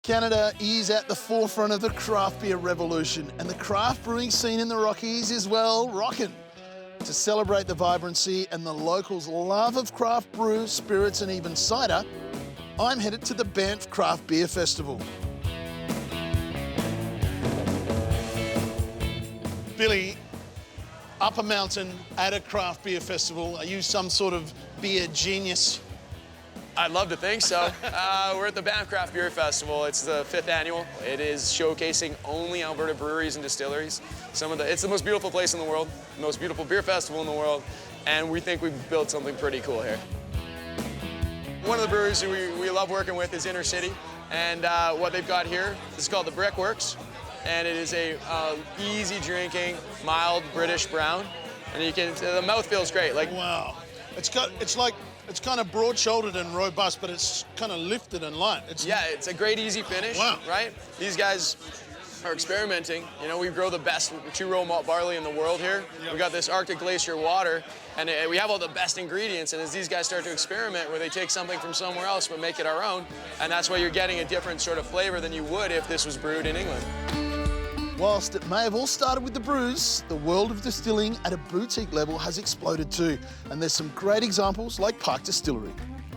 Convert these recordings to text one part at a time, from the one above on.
Canada is at the forefront of the craft beer revolution, and the craft brewing scene in the Rockies is, well, rocking. To celebrate the vibrancy and the locals' love of craft brews, spirits and even cider, I'm headed to the Banff Craft Beer Festival. Billy, up a mountain at a craft beer festival, are you some sort of beer genius? I'd love to think so. We're at the Banff Craft Beer Festival. It's the 5th annual. It is showcasing only Alberta breweries and distilleries. It's the most beautiful place in the world, the most beautiful beer festival in the world, and we think we've built something pretty cool here. One of the breweries who we love working with is Inner City, and what they've got here is called the Brickworks, and it is a easy drinking, mild British brown, and the mouth feels great. Wow, it's kind of broad-shouldered and robust, but it's kind of lifted and light. It's a great, easy finish, wow. Right? These guys are experimenting. You know, we grow the best 2-row malt barley in the world here. Yep. We got this Arctic glacier water, and we have all the best ingredients, and as these guys start to experiment where they take something from somewhere else but make it our own, and that's why you're getting a different sort of flavor than you would if this was brewed in England. Whilst it may have all started with the brews, the world of distilling at a boutique level has exploded too. And there's some great examples like Park Distillery.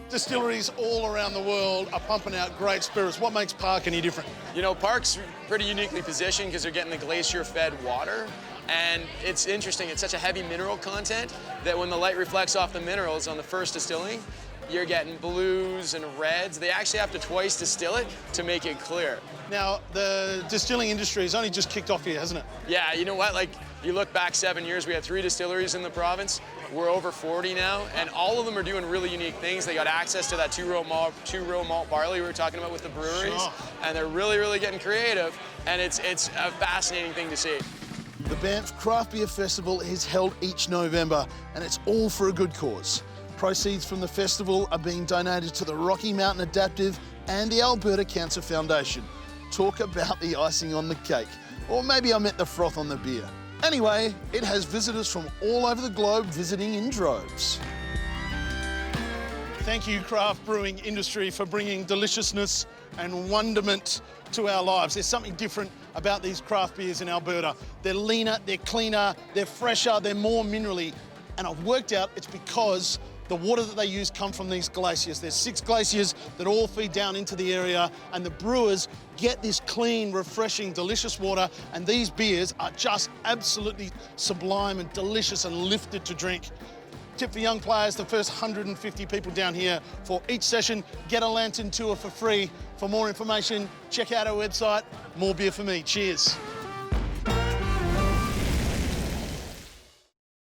Distilleries all around the world are pumping out great spirits. What makes Park any different? You know, Park's pretty uniquely positioned because they're getting the glacier-fed water. And it's interesting, it's such a heavy mineral content that when the light reflects off the minerals on the first distilling, you're getting blues and reds. They actually have to twice distill it to make it clear. Now, the distilling industry has only just kicked off here, hasn't it? Yeah, you know what? Like, you look back 7 years, we had 3 distilleries in the province. We're over 40 now, and all of them are doing really unique things. They got access to that 2-row malt barley we were talking about with the breweries, sure. And they're really, really getting creative, and it's a fascinating thing to see. The Banff Craft Beer Festival is held each November, and it's all for a good cause. Proceeds from the festival are being donated to the Rocky Mountain Adaptive and the Alberta Cancer Foundation. Talk about the icing on the cake. Or maybe I meant the froth on the beer. Anyway, it has visitors from all over the globe visiting in droves. Thank you, craft brewing industry, for bringing deliciousness and wonderment to our lives. There's something different about these craft beers in Alberta. They're leaner, they're cleaner, they're fresher, they're more minerally. And I've worked out it's because the water that they use come from these glaciers. There's 6 glaciers that all feed down into the area, and the brewers get this clean, refreshing, delicious water, and these beers are just absolutely sublime and delicious and lifted to drink. Tip for young players, the first 150 people down here for each session get a lantern tour for free. For more information, check out our website. More beer for me. Cheers.